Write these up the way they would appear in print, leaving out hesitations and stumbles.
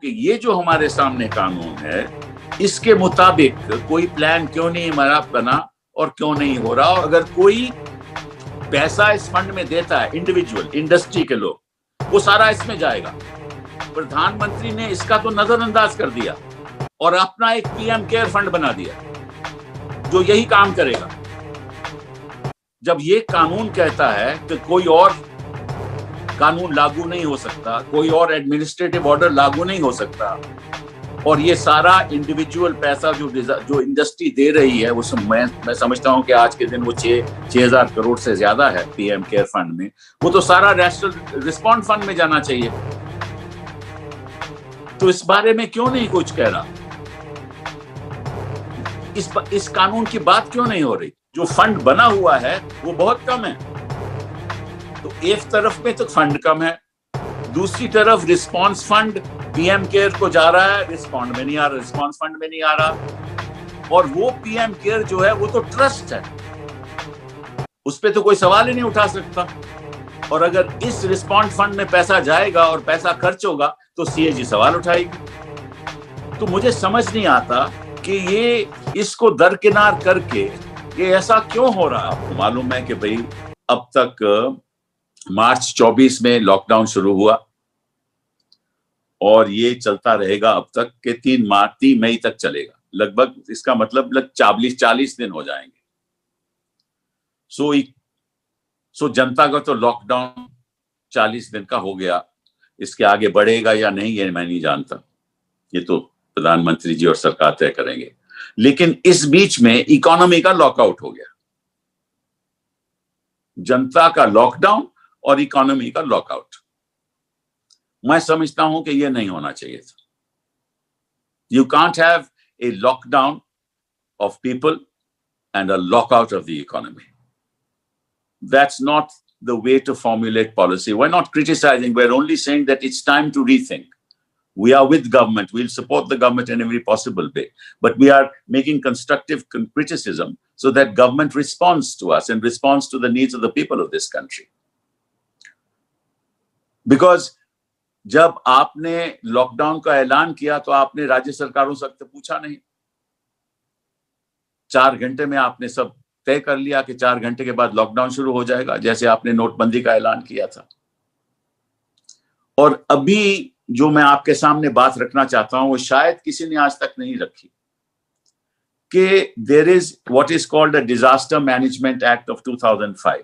कि ये जो हमारे सामने कानून है, इसके मुताबिक कोई प्लान क्यों नहीं हमारा बना और क्यों नहीं हो रहा। और अगर कोई पैसा इस फंड में देता है, इंडिविजुअल, इंडस्ट्री के लोग, वो सारा इसमें जाएगा। प्रधानमंत्री ने इसका तो नजरअंदाज कर दिया और अपना एक पीएम केयर फंड बना दिया जो यही काम करेगा। जब ये कानून कहता है कि कोई और कानून लागू नहीं हो सकता, कोई और एडमिनिस्ट्रेटिव ऑर्डर लागू नहीं हो सकता, और ये सारा इंडिविजुअल पैसा जो इंडस्ट्री दे रही है, वो मैं समझता हूं कि आज के दिन वो 6,000 करोड़ से ज्यादा है पीएम केयर फंड में, वो तो सारा नेशनल रिस्पॉन्स फंड में जाना चाहिए। तो इस बारे में क्यों नहीं कुछ कह रहा? इस कानून की बात क्यों नहीं हो रही? जो फंड बना हुआ है वो बहुत कम है। तो एक तरफ में तो फंड कम है, दूसरी तरफ रिस्पॉन्स फंड पीएम केयर को जा रहा है, रिस्पॉन्ड में नहीं आ रहा, रिस्पॉन्स फंड में नहीं आ रहा। और वो पीएम केयर जो है वो तो ट्रस्ट है, उस पर तो कोई सवाल ही नहीं उठा सकता। और अगर इस रिस्पॉन्ड फंड में पैसा जाएगा और पैसा खर्च होगा तो सीएजी सवाल उठाएगी। तो मुझे समझ नहीं आता कि ये इसको दरकिनार करके ये ऐसा क्यों हो रहा। आपको मालूम है कि भाई अब तक मार्च 24 में लॉकडाउन शुरू हुआ और ये चलता रहेगा अब तक के 3 मई तक चलेगा लगभग। इसका मतलब 40 दिन हो जाएंगे। सो जनता का तो लॉकडाउन 40 दिन का हो गया। इसके आगे बढ़ेगा या नहीं ये मैं नहीं जानता, ये तो प्रधानमंत्री जी और सरकार तय करेंगे। लेकिन इस बीच में इकोनॉमी का लॉकआउट हो गया, जनता का लॉकडाउन और इकोनॉमी का लॉकआउट। मैं समझता हूं कि यह नहीं होना चाहिए था। You can't have a lockdown of people and a lockout of the economy. That's not the way to formulate policy. We're not criticizing, we're only saying that it's time to rethink. We are with government, we'll support the government in every possible way, but we are making constructive criticism so that government responds to us and responds to the needs of the people of this country. Because जब आपने lockdown का ऐलान किया तो आपने राज्य सरकारों से पूछा नहीं। 4 घंटे में आपने सब तय कर लिया कि 4 घंटे के बाद लॉकडाउन शुरू हो जाएगा, जैसे आपने नोटबंदी का ऐलान किया था। और अभी जो मैं आपके सामने बात रखना चाहता हूं वो शायद किसी ने आज तक नहीं रखी कि there is what is called a disaster management act of 2005।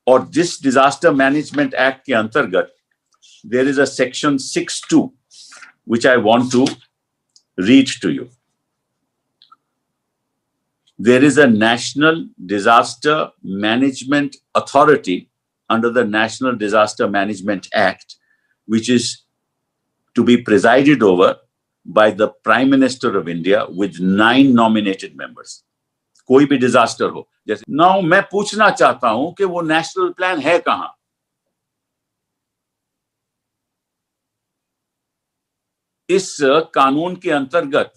और जिस डिजास्टर मैनेजमेंट एक्ट के अंतर्गत there is a section 6(2) which I want to read to you. There is a National Disaster Management Authority under the National Disaster Management Act, which is to be presided over by the Prime Minister of India with 9 nominated members. कोई भी disaster हो जैसे। Now मैं पूछना चाहता हूं कि वो नेशनल प्लान है कहां? इस कानून के अंतर्गत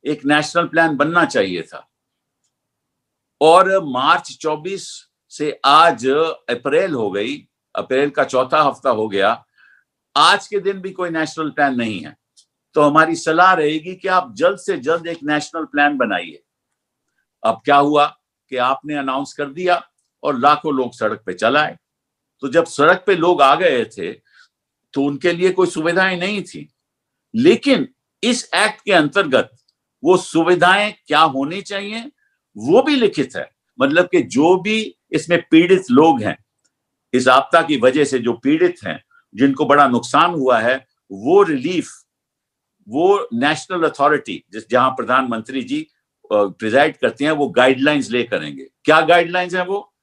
एक नेशनल प्लान बनना चाहिए था। और मार्च 24 से आज अप्रैल हो गई, अप्रैल का चौथा हफ्ता हो गया, आज के दिन भी कोई नेशनल प्लान नहीं है। तो हमारी सलाह रहेगी कि आप जल्द से जल्द एक नेशनल प्लान बनाइए। अब क्या हुआ कि आपने अनाउंस कर दिया और लाखों लोग सड़क पे चल आए। तो जब सड़क पे लोग आ गए थे तो उनके लिए कोई सुविधाएं नहीं थी, लेकिन इस एक्ट के अंतर्गत वो सुविधाएं क्या होनी चाहिए वो भी लिखित है। मतलब कि जो भी इसमें पीड़ित लोग हैं, इस आपदा की वजह से जो पीड़ित हैं, जिनको बड़ा नुकसान हुआ है, वो रिलीफ वो नेशनल अथॉरिटी जहां प्रधानमंत्री जी प्रिजाइड करते हैं वो गाइडलाइंस ले करेंगे। क्या गाइडलाइंस हैं वो?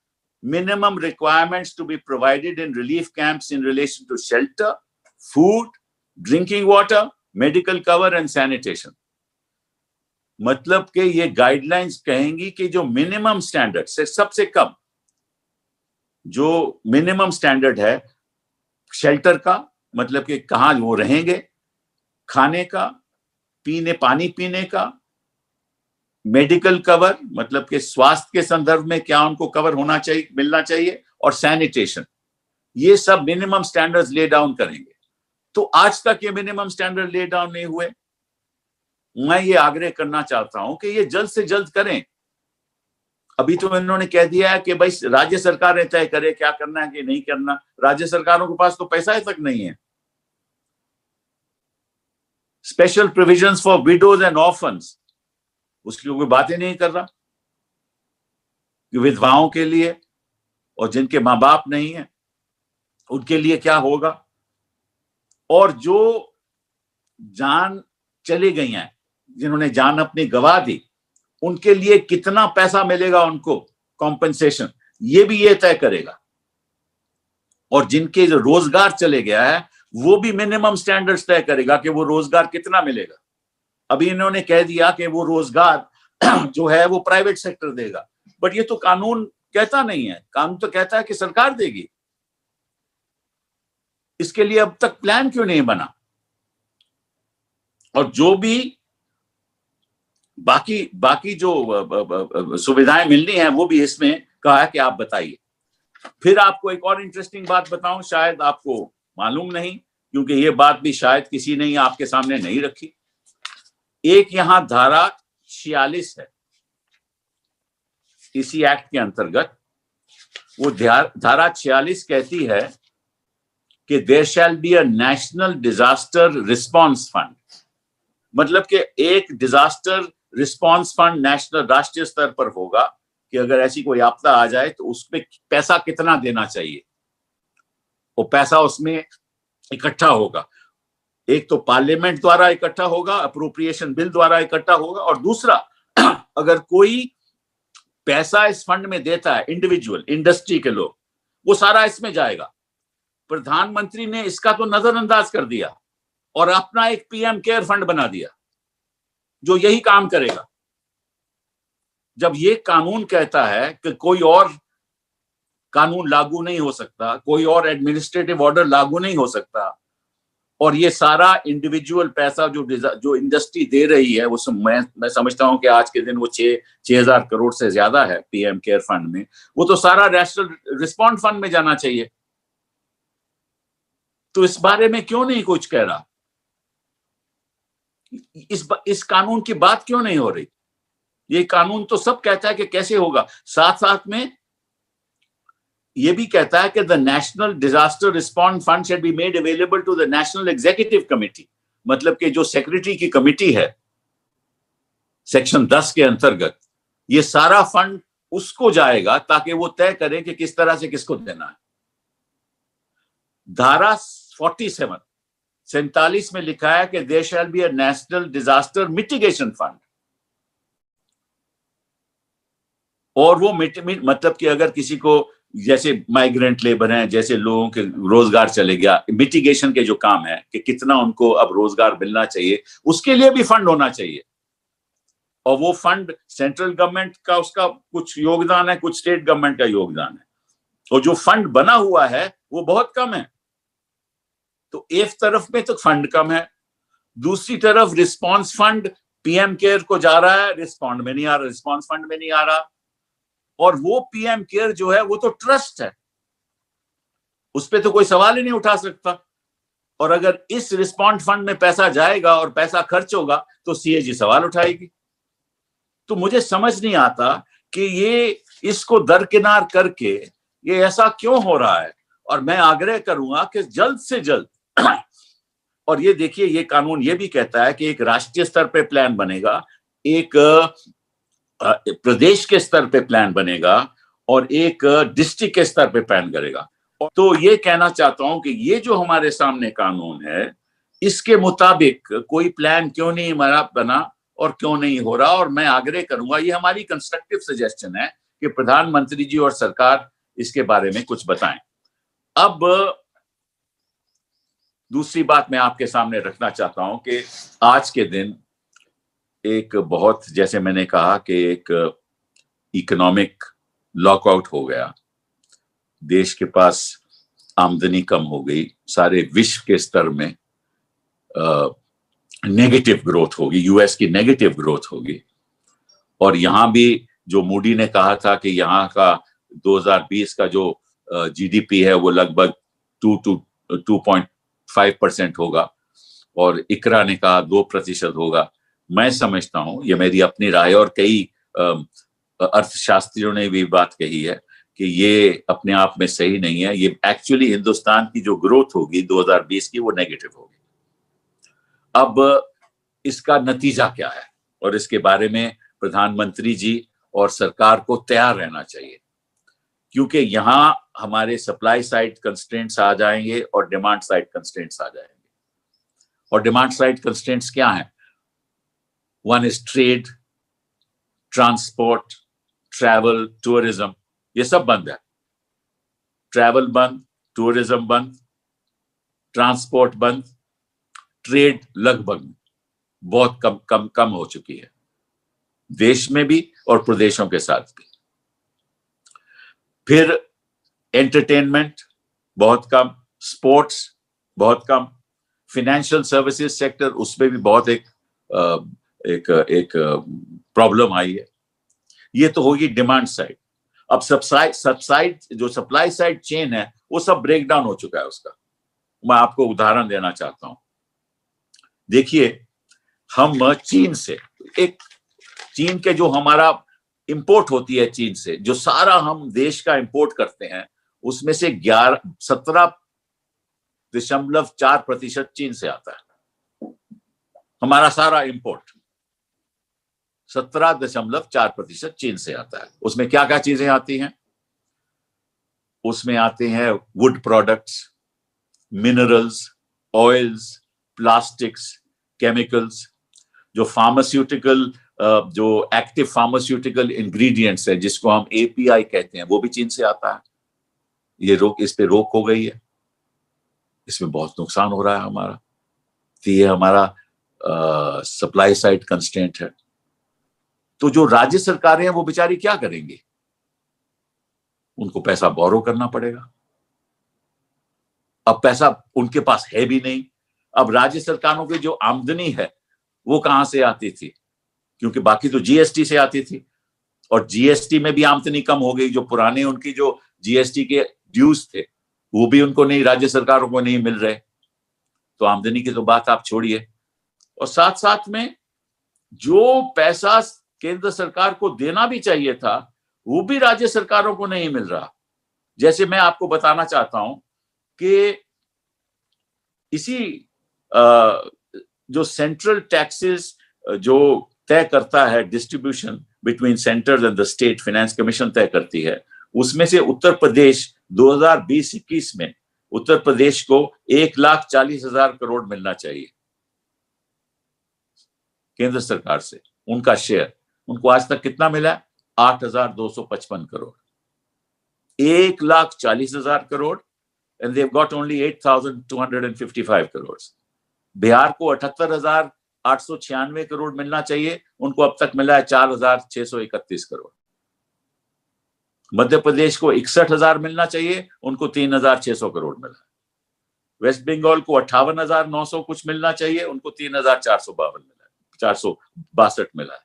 Minimum requirements to be provided in relief camps in relation to shelter, food, drinking water, medical cover and sanitation. मतलब कि ये गाइडलाइंस कहेंगी कि जो मिनिमम स्टैंडर्ड से सबसे कम जो मिनिमम स्टैंडर्ड है शेल्टर का, मतलब कि कहां वो रहेंगे, खाने का, पानी पीने का, मेडिकल कवर मतलब कि स्वास्थ्य के संदर्भ में क्या उनको कवर होना चाहिए, मिलना चाहिए, और सैनिटेशन, ये सब मिनिमम स्टैंडर्ड्स ले डाउन करेंगे। तो आज तक ये मिनिमम स्टैंडर्ड ले डाउन नहीं हुए। मैं ये आग्रह करना चाहता हूं कि ये जल्द से जल्द करें। अभी तो इन्होंने कह दिया है कि भाई राज्य सरकार तय करे क्या करना है कि नहीं करना। राज्य सरकारों के पास तो पैसा तक नहीं है। Special provisions for widows and orphans, उसकी कोई बात ही नहीं कर रहा कि विधवाओं के लिए और जिनके मां बाप नहीं है उनके लिए क्या होगा, और जो जान चली गई हैं, जिन्होंने जान अपनी गवा दी, उनके लिए कितना पैसा मिलेगा उनको कॉम्पेंसेशन, ये भी ये तय करेगा। और जिनके जो रोजगार चले गया है वो भी मिनिमम स्टैंडर्ड्स तय करेगा कि वो रोजगार कितना मिलेगा। अभी इन्होंने कह दिया कि वो रोजगार जो है वो प्राइवेट सेक्टर देगा, बट ये तो कानून कहता नहीं है। कानून तो कहता है कि सरकार देगी। इसके लिए अब तक प्लान क्यों नहीं बना? और जो भी बाकी जो सुविधाएं मिलनी है वो भी इसमें कहा है कि आप बताइए। फिर आपको एक और इंटरेस्टिंग बात बताऊं, शायद आपको मालूम नहीं, क्योंकि ये बात भी शायद किसी ने आपके सामने नहीं रखी। एक यहां धारा 46 है इसी एक्ट के अंतर्गत। वो धारा 46 कहती है कि there shall be a national disaster response fund. मतलब कि एक डिजास्टर रिस्पांस फंड नेशनल, राष्ट्रीय स्तर पर होगा कि अगर ऐसी कोई आपदा आ जाए तो उसमें पैसा कितना देना चाहिए। वो पैसा उसमें इकट्ठा होगा। एक तो पार्लियामेंट द्वारा इकट्ठा होगा, अप्रोप्रिएशन बिल द्वारा इकट्ठा होगा, और दूसरा अगर कोई पैसा इस फंड में देता है, इंडिविजुअल, इंडस्ट्री के लोग, वो सारा इसमें जाएगा। प्रधानमंत्री ने इसका तो नजरअंदाज कर दिया और अपना एक पीएम केयर फंड बना दिया जो यही काम करेगा। जब ये कानून कहता है कि कोई और कानून लागू नहीं हो सकता, कोई और एडमिनिस्ट्रेटिव ऑर्डर लागू नहीं हो सकता, और ये सारा इंडिविजुअल पैसा जो इंडस्ट्री दे रही है, वो मैं समझता हूं कि आज के दिन वो 6,000 करोड़ से ज्यादा है पीएम केयर फंड में, वो तो सारा नेशनल रिस्पॉन्स फंड में जाना चाहिए। तो इस बारे में क्यों नहीं कुछ कह रहा? इस कानून की बात क्यों नहीं हो रही? ये कानून तो सब कहता है कि कैसे होगा, साथ साथ में ये भी कहता है कि the national disaster response fund should be made available to the national executive committee. मतलब कि जो सेक्रेटरी की कमेटी है सेक्शन 10 के अंतर्गत, ये सारा फंड उसको जाएगा ताकि वो तय करे कि किस तरह से किसको देना है। धारा 47 में लिखा है कि there shall be a national disaster mitigation fund. और वो मतलब कि अगर किसी को, जैसे माइग्रेंट लेबर हैं, जैसे लोगों के रोजगार चले गया, मिटिगेशन के जो काम है कि कितना उनको अब रोजगार मिलना चाहिए, उसके लिए भी फंड होना चाहिए। और वो फंड सेंट्रल गवर्नमेंट का उसका कुछ योगदान है, कुछ स्टेट गवर्नमेंट का योगदान है, और जो फंड बना हुआ है वो बहुत कम है। तो एक तरफ में तो फंड कम है, दूसरी तरफ रिस्पांस फंड पीएम केयर को जा रहा है, रिस्पॉन्ड में नहीं आ रहा, रिस्पांस फंड में नहीं आ रहा। और वो पीएम केयर जो है वो तो ट्रस्ट है, उस पर तो कोई सवाल ही नहीं उठा सकता। और अगर इस रिस्पॉन्ड फंड में पैसा जाएगा और पैसा खर्च होगा तो सीएजी सवाल उठाएगी। तो मुझे समझ नहीं आता कि ये इसको दरकिनार करके ये ऐसा क्यों हो रहा है। और मैं आग्रह करूंगा कि जल्द से जल्द और ये देखिए, ये कानून ये भी कहता है कि एक राष्ट्रीय स्तर पे प्लान बनेगा, एक प्रदेश के स्तर पे प्लान बनेगा, और एक डिस्ट्रिक्ट के स्तर पे प्लान करेगा। तो ये कहना चाहता हूं कि ये जो हमारे सामने कानून है, इसके मुताबिक कोई प्लान क्यों नहीं बना और क्यों नहीं हो रहा। और मैं आग्रह करूंगा, ये हमारी कंस्ट्रक्टिव सजेशन है कि प्रधानमंत्री जी और सरकार इसके बारे में कुछ बताएं। अब दूसरी बात मैं आपके सामने रखना चाहता हूं कि आज के दिन एक बहुत, जैसे मैंने कहा कि एक इकोनॉमिक लॉकआउट हो गया, देश के पास आमदनी कम हो गई, सारे विश्व के स्तर में नेगेटिव ग्रोथ होगी, यूएस की नेगेटिव ग्रोथ होगी। और यहां भी जो मूडी ने कहा था कि यहाँ का 2020 का जो जीडीपी है वो लगभग 2 to 2.2 5% होगा और इकरा ने कहा 2% होगा। मैं समझता हूं, ये मेरी अपनी राय और कई अर्थशास्त्रियों ने भी बात कही है कि ये अपने आप में सही नहीं है। ये एक्चुअली हिंदुस्तान की जो ग्रोथ होगी 2020 की वो नेगेटिव होगी। अब इसका नतीजा क्या है और इसके बारे में प्रधानमंत्री जी और सरकार को तैयार रहना चाहिए, क्योंकि यहां हमारे सप्लाई साइड कंस्ट्रेंट्स आ जाएंगे और डिमांड साइड कंस्ट्रेंट्स आ जाएंगे। और डिमांड साइड कंस्ट्रेंट्स क्या हैं? One is trade, transport, travel, tourism, ये सब बंद है। ट्रैवल बंद, टूरिज्म बंद, ट्रांसपोर्ट बंद, ट्रेड लगभग बहुत कम हो चुकी है, देश में भी और प्रदेशों के साथ भी। फिर एंटरटेनमेंट बहुत कम, स्पोर्ट्स बहुत कम, फाइनेंशियल सर्विसेज सेक्टर उसमें भी बहुत एक प्रॉब्लम आई है। ये तो होगी डिमांड साइड। अब जो सप्लाई साइड चेन है वो सब ब्रेक डाउन हो चुका है उसका। मैं आपको उदाहरण देना चाहता हूं। देखिए, हम चीन के जो हमारा इंपोर्ट होती है चीन से, जो सारा हम देश का इंपोर्ट करते हैं, उसमें से 17.4% चीन से आता है। हमारा सारा इंपोर्ट 17.4% चीन से आता है। उसमें क्या क्या चीजें आती हैं? उसमें आते हैं would products, minerals, oils, plastics, chemicals, जो फार्मास्यूटिकल, जो एक्टिव फार्मास्यूटिकल इंग्रेडिएंट्स है जिसको हम API कहते हैं, वो भी चीन से आता है। इस पे रोक हो गई है। इसमें बहुत नुकसान हो रहा है हमारा। तो ये हमारा सप्लाई साइड कंस्ट्रेंट है। तो जो राज्य सरकारें हैं वो बेचारी क्या करेंगी? उनको पैसा बोरो करना पड़ेगा। अब पैसा उनके पास है भी नहीं। अब राज्य सरकारों की जो आमदनी है वो कहां से आती थी? क्योंकि बाकी तो GST से आती थी, और GST में भी आमदनी कम हो गई। जो पुराने उनकी जो GST के ड्यूज थे वो भी उनको नहीं, राज्य सरकारों को नहीं मिल रहे। तो आमदनी की तो बात आप छोड़िए, और साथ साथ में जो पैसा केंद्र सरकार को देना भी चाहिए था वो भी राज्य सरकारों को नहीं मिल रहा। जैसे मैं आपको बताना चाहता हूं कि इसी जो सेंट्रल टैक्सेस जो तय करता है, distribution between centre and the state, finance commission तय करती है, उसमें से उत्तर प्रदेश 2020-21 में उत्तर प्रदेश को 1,40,000 करोड़ मिलना चाहिए केंद्र सरकार से, उनका शेयर। उनको आज तक कितना मिला? 8,255 crore. 1,40,000 crore, and they've got only 8,255 crore. Bihar को 78,896 करोड़ मिलना चाहिए, उनको अब तक मिला है 4,631 करोड़। मध्य प्रदेश को 61,000 मिलना चाहिए, उनको 3,600 करोड़ मिला। वेस्ट बंगाल को 58,900 कुछ मिलना चाहिए, उनको 3,462 मिला, 462 मिला।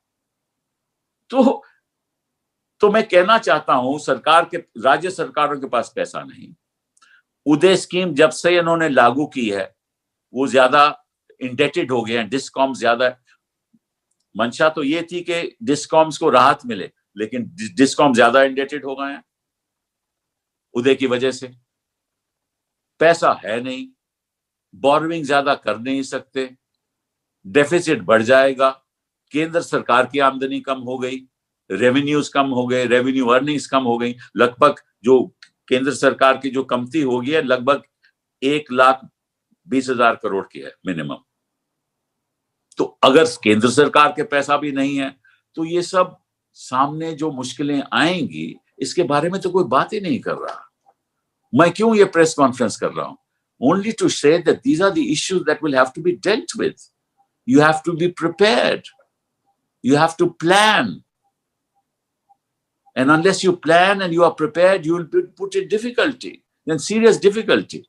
तो मैं कहना चाहता हूं, राज्य सरकारों के पास पैसा नहीं। उदय स्कीम जब से इन्होंने लागू की है वो ज्यादा इंडेटेड हो गए हैं। डिस्कॉम्स ज्यादा, मंशा तो ये थी कि डिस्कॉम्स को राहत मिले, लेकिन डिस्कॉम ज्यादा इंडेटेड हो गए हैं उदय की वजह से। पैसा है नहीं, बोरोइंग ज्यादा कर नहीं सकते, डेफिसिट बढ़ जाएगा। केंद्र सरकार की आमदनी कम हो गई, रेवेन्यूज कम हो गए, रेवेन्यू अर्निंग्स कम हो गई। लगभग जो केंद्र सरकार की जो कमती हो गई है लगभग 1,20,000 करोड़ की है मिनिमम। तो अगर केंद्र सरकार के पैसा भी नहीं है तो ये सब सामने जो मुश्किलें आएंगी इसके बारे में तो कोई बात ही नहीं कर रहा। मैं क्यों ये प्रेस कॉन्फ्रेंस कर रहा हूं? Only to say that these are the issues that will have to be dealt with. You have to be prepared. You have to plan. And unless you plan and you are prepared, you will be put in difficulty, then serious difficulty.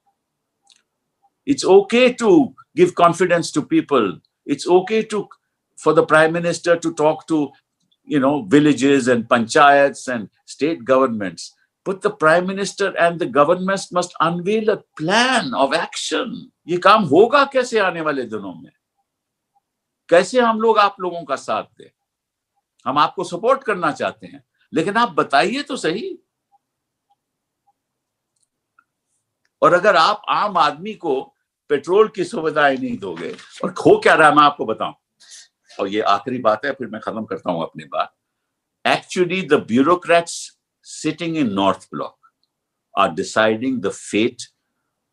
It's okay to give confidence to people. It's okay for the Prime Minister to talk to, villages and panchayats and state governments. But the Prime Minister and the government must unveil a plan of action. ये काम होगा कैसे आने वाले दिनों में? कैसे हम लोग आप लोगों का साथ दें? हम आपको सपोर्ट करना चाहते हैं, लेकिन आप बताइए तो सही। और अगर आप आम आदमी को पेट्रोल की सुविधाएं नहीं दोगे, और हो क्या रहा है मैं आपको बताऊं, और ये आखिरी बात है, फिर मैं खत्म करता हूं अपनी बात। Actually, the bureaucrats sitting in North Block are deciding the fate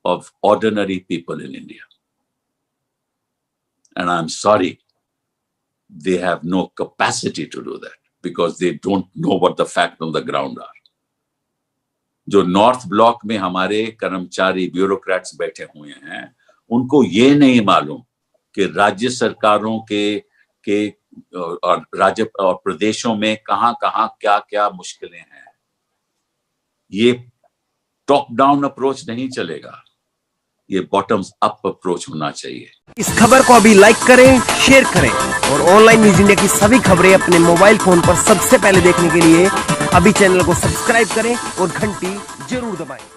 of ordinary people in India. And I'm sorry, they have no capacity to do that because they don't know what the facts on the ground are. जो north block में हमारे कर्मचारी bureaucrats बैठे हुए हैं, उनको ये नहीं मालूम कि राज्य सरकारों के और राज्य और प्रदेशों में कहां-कहां क्या-क्या मुश्किलें हैं। ये टॉप डाउन अप्रोच नहीं चलेगा, ये बॉटम्स अप अप्रोच होना चाहिए। इस खबर को अभी लाइक करें, शेयर करें और ऑनलाइन न्यूज इंडिया की सभी खबरें अपने मोबाइल फोन पर सबसे पहले देखने के लिए अभी चैनल को सब्सक्राइब करें और घंटी जरूर दबाएं।